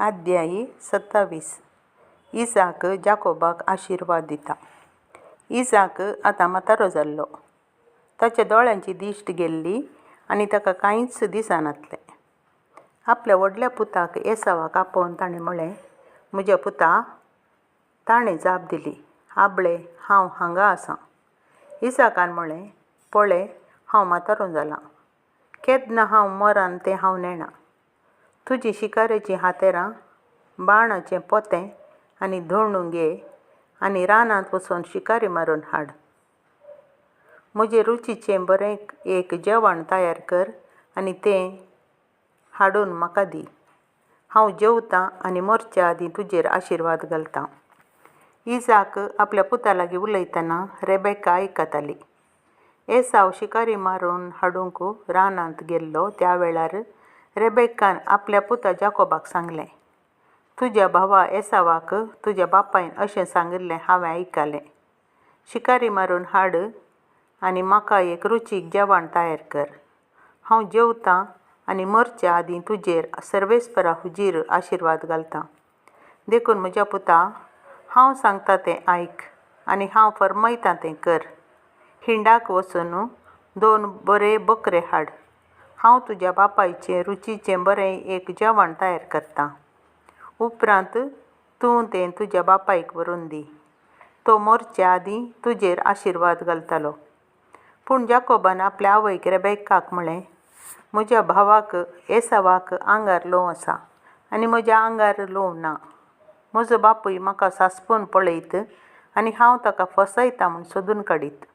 अध्यायी 27. इसाक जाकोबाक आशीर्वाद दिता. इसाक आतां म्हातारो जाल्लो. ताच्या दोळ्यांची दिश्ट गेल्ली आनी ताका कांयच दिसनासलें. आपल्या व्हडल्या पुताक एसावाक आपोवन ताणें म्हळें, म्हज्या पुता. ताणें जाप दिली, आबळे, हांव हांगा आसां. इसाकान म्हळें, पळय, हांव म्हातारो जालां. केन्ना हांव मरान तें हांव नेणा. तुजीं शिकारेचीं हातेरां, बाणाचें पोतें आनी धोंडू घे आनी रानांत वचून शिकारी मारून हाड. म्हजें रुचीचें बरें एक जेवण तयार कर आनी तें हाडून म्हाका दी. हांव जेवतां आनी मरच्या आदीं तुजेर आशीर्वाद घालतां. इसाक आपल्या पुता लागीं उलयतना रेबेक्का आयकताली. एसाव शिकारी मारून हाडूंक रानांत गेल्लो त्या वेळार रेबेक्कान आपल्या पुता जाकोबाक सांगलें, तुज्या भावा एसावाक तुज्या बापायन अशें सांगिल्लें हांवें आयकलें. शिकारी मारून हाड आनी म्हाका एक रुचीक जेवण तयार कर. हांव जेवतां आनी मरच्या आदीं तुजेर सर्वेस्परा हुजीर आशीर्वाद घालतां. देखून म्हज्या पुता, हांव सांगतां तें आयक आनी हांव फरमायतां तें कर. हिंडाक वचून 2 बरे बकरे हाड. हांव तुज्या बापायचें रुचीचें बरें एक जेवण तयार करतां. उपरांत तूं तें तुज्या बापायक व्हरून दी. तो मरच्या आदीं तुजेर आशीर्वाद घालतलो. पूण जाकोबान आपल्या आवयक रेबेक्काक म्हळें, म्हज्या भावाक एसावाक आंगार ल्हव आसा आनी म्हज्या आंगार ल्हव ना. म्हजो बापूय म्हाका सांसपून पळयत आनी हांव ताका फसयतां म्हूण सोदून काडीत.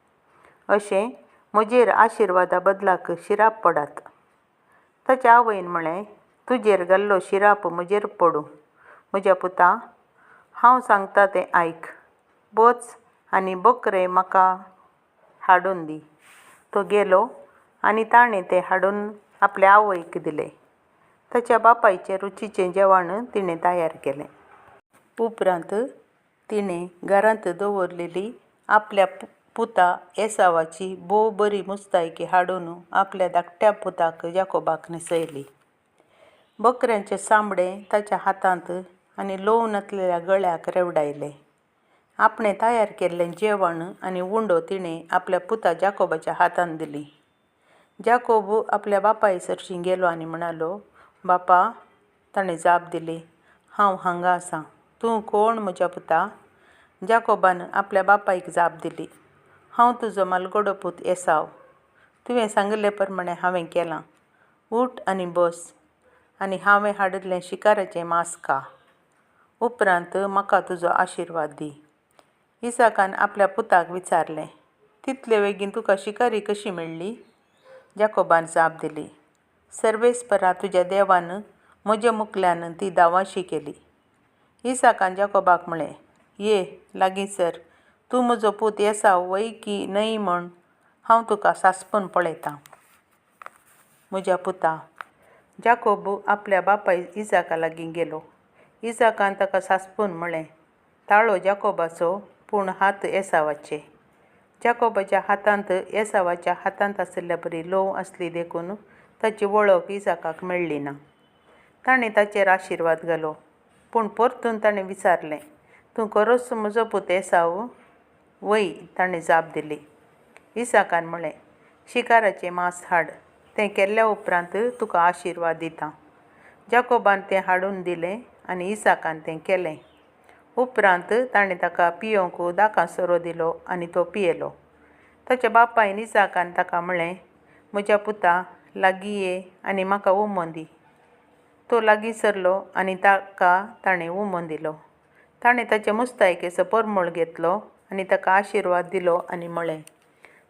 अशें म्हजेर आशीर्वादा बदलाक शिराप पडात. ताच्या आवयन म्हळें, तुजेर घाल्लो शिराप म्हजेर पडूं. म्हज्या पुता, हांव सांगतां तें आयक. वच आनी बकरे म्हाका हाडून दी. तो गेलो आनी ताणें तें हाडून आपल्या आवयक दिलें. ताच्या बापायचें रुचीचें जेवण तिणें तयार केलें. उपरांत तिणें घरांत दवरलेली आपल्या पुता एसावाची बोव बरी मुस्तायकी हाडून आपल्या धाकट्या पुताक जाकोबाक न्हेसयली. बकऱ्यांचें चामडें ताच्या हातांत आनी ल्हव नसलेल्या गळ्याक रेवडायलें. आपणें तयार केल्लें जेवण आनी उंडो तिणें आपल्या पुता जाकोबाच्या हातांत दिली. जाकोब आपल्या बापाय सरशीं गेलो आनी म्हणालो, बापा. ताणें जाप दिली, हांव हांगा आसां. तूं कोण म्हज्या पुता? जाकोबान आपल्या बापायक जाप दिली, हांव तुजो मालगडो पूत एसाव. तुवें सांगिल्ले प्रमाणें हांवें केलां. उठ आनी बस आनी हांवें हाडिल्लें शिकाराचें मांस खा. उपरांत म्हाका तुजो आशीर्वाद दी. इसाकान आपल्या पुताक विचारलें, तितले बेगीन तुका शिकारी कशी मेळ्ळी? जाकोबान जाप दिली, सर्वेस्परा तुज्या देवान म्हज्या मुखल्यान ती दावाशी केली. इसाकान जाकोबाक म्हळें, ये लागीं सर. तूं म्हजो पूत एसाव वय की न्हय म्हूण हांव तुका सांसपून पळयतां. म्हज्या पुता. जाकोब आपल्या बापाय इसाका लागीं गेलो. इसाकान ताका सांसपून म्हळें, ताळो जाकोबाचो पूण हात एसावाचे. जाकोबाच्या हातांत एसावाच्या हातांत आशिल्ल्या परी ल्हव आसली देखून ताची वळख इसाकाक मेळ्ळी ना. ताणें ताचेर आशीर्वाद घालो. पूण परतून ताणें विचारलें, तूं खरोच म्हजो पूत एसाव? वय, ताणें जाप दिली. इसाकान म्हळें, शिकाराचें मांस हाड. तें केल्ल्या उपरांत तुका आशीर्वाद दितां. जाकोबान तें हाडून दिलें आनी इसाकान तें केलें. उपरांत ताणें ताका पियोंक दाकासरो दिलो आनी तो पियेलो. ताच्या बापायन इसाकान ताका म्हळें, म्हज्या पुता, लागीं ये आनी म्हाका उमो दी. तो लागीं सरलो आनी ताका ताणें उमो दिलो. ताणें ताचे मुस्तायकेचो परमळ घेतलो आनी ताका आशीर्वाद दिलो आनी म्हळें,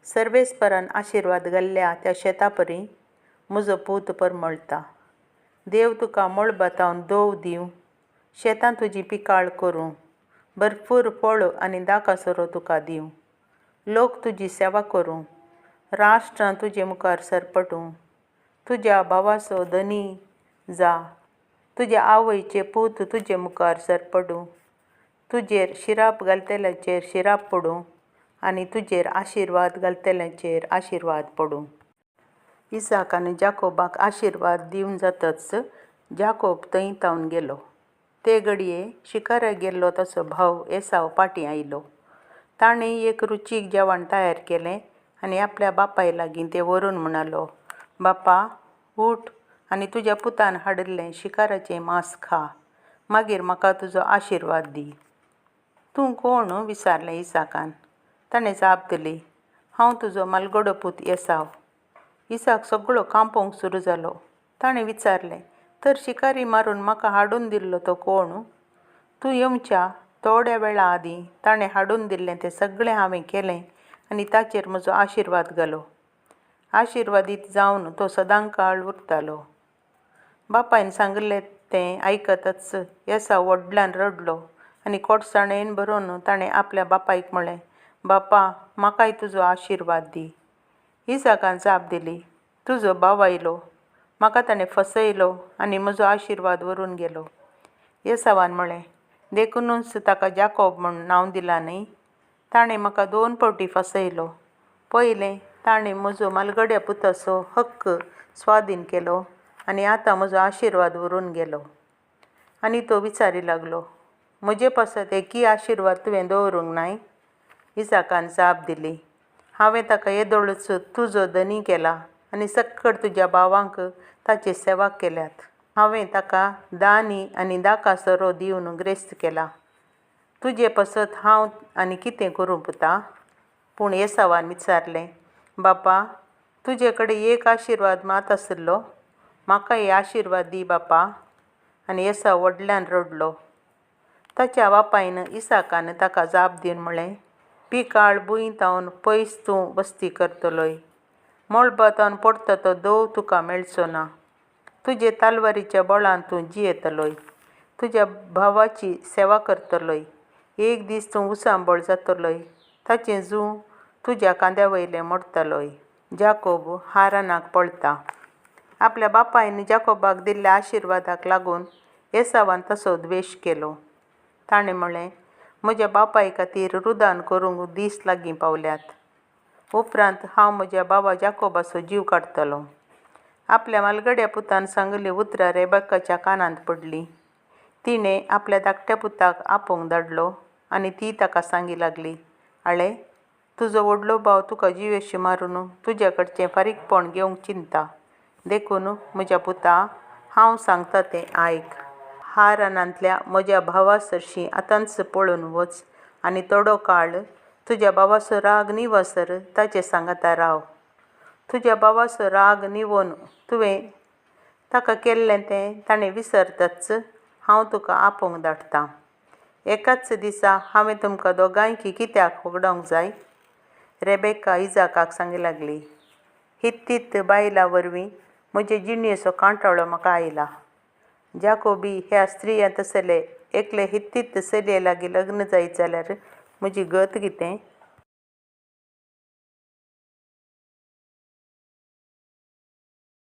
सर्वेस्परान आशीर्वाद घाल्ल्या त्या शेता परी म्हजो पूत परमळटा. देव तुका मळबातावन दोव दिवं, शेतां तुजी पिकाळ करूं, भरपूर फळ आनी दाकासरो तुका दिवं. लोक तुजी सेवा करूं, राष्ट्रां तुजे मुखार सरपटूं. तुज्या भावाचो धनी जा. तुज्या आवयचें पूत तुजे मुखार सरपटूं. तुजेर शिराप घालतल्यांचेर शिराप पडूं आनी तुजेर आशीर्वाद घालतल्यांचेर आशीर्वाद पडूं. इसाकान जाकोबाक आशीर्वाद दिवन जातच जाकोब थंय तावन गेलो. ते घडये शिकाराक गेल्लो तसो भाव एसाव पाटी आयलो. ताणें एक रुचीक जेवण तयार केलें आनी आपल्या बापाय लागीं तें व्हरून म्हणालो, बापा, उठ आनी तुज्या पुतान हाडिल्लें शिकाराचें मांस खा. मागीर म्हाका तुजो आशिर्वाद दी. तूं कोण? विचारलें इसाकान. ताणें जाप दिली, हांव तुजो मालगडो पूत एसाव. इसाक सगळो कांपोवंक सुरू जालो. ताणें विचारलें, तर शिकारी मारून म्हाका हाडून दिल्लो तो कोण? तूं येवच्या थोड्या वेळा आदीं ताणें हाडून दिल्लें तें सगळें हांवें केलें आनी ताचेर म्हजो आशिर्वाद घालो. आशिर्वादीत जावन तो सदांकाळ उरतालो. बापायन सांगिल्लें तें आयकतच एसाव व्हडल्यान रडलो आनी कोडसाणेन भरून ताणें आपल्या बापायक म्हळें, बापा, म्हाकाय तुजो आशिर्वाद दी. इसाकान जाप दिली, तुजो भाव आयलो. म्हाका ताणें फसयलो आनी म्हजो आशिर्वाद व्हरून गेलो. एसावान म्हळें, देखूनच ताका जाकोब म्हूण नांव दिलां न्ही. ताणें म्हाका 2 फावटी फसयलो. पयलें ताणें म्हजो मालगड्या पुताचो हक्क स्वाधीन केलो आनी आतां म्हजो आशिर्वाद व्हरून गेलो. आनी तो विचारी लागलो, म्हजे पासत एकय आशिर्वाद तुवें दवरूंक नाय? इसाकान जाप दिली, हांवें ताका येदोळच तुजो धनी केला आनी सक्कड तुज्या भावांक ताचे सेवा केल्यात. हांवें ताका दानी आनी दाका सोरो दिवन ग्रेस्त केला. तुजे पासत हांव आनी कितें करूं पुता? पूण एसावान विचारलें, बापा, तुजे कडेन एक आशिर्वाद मात आसलो. म्हाकाय आशिर्वाद दी बापा. आनी एसाव व्हडल्यान रडलो. ताच्या बापायन इसाकान ताका जाप दिवन म्हळें, पिकाळ भुंयतावन पयस तूं वस्ती करतलोय. मळबांतावन पडटा तो दव तुका मेळचो ना. तुजे तालवारीच्या बळान तूं जियेतलोय. तुज्या भावाची सेवा करतलोय. एक दीस तूं उसांबळ जातलोय. ताचें जूं तुज्या कांद्या वयलें मोडटलोय. जाकोब हारानाक पळता. आपल्या बापायन जाकोबाक दिल्ल्या आशिर्वादाक लागून एसावान तसो द्वेश केलो. ताणें म्हळें, म्हज्या बापाय खातीर रुदान करूंक दीस लागीं पावल्यात. उपरांत हांव म्हज्या भावा जाकोबाचो जीव काडटलों. आपल्या मालगड्या पुतान सांगिल्लीं उतरां रेबेकाच्या कानांत पडलीं. तिणें आपल्या धाकट्या पुताक आपोवंक धाडलो आनी ती ताका सांगी लागली, आळे, तुजो व्हडलो भाव तुका जिवेशी मारून तुज्या कडचें फारीकपण घेवंक चिंता. देखून म्हज्या पुता, हांव सांगता तें आयक. हारानांतल्या म्हज्या भावा सरशीं आतांच पळून वच आनी थोडो काळ तुज्या भावाचो राग निवसर ताचे सांगाता राव. तुज्या भावाचो राग निवोवन तुवें ताका केल्लें तें ताणें विसरतच हांव तुका आपोवंक धाडटां. एकाच दिसा हांवें तुमकां दोगांयकी कित्याक वगडावंक जाय? रेबेका इसाकाक सांगी लागली, हित्तीत बायला वरवीं म्हजे जिणेचो कांटाळो म्हाका आयला. जाकोबी ह्या स्त्रियांत तसले एकले हित्तीत चलये लागीं लग्न जायत जाल्यार म्हजी गत कितें?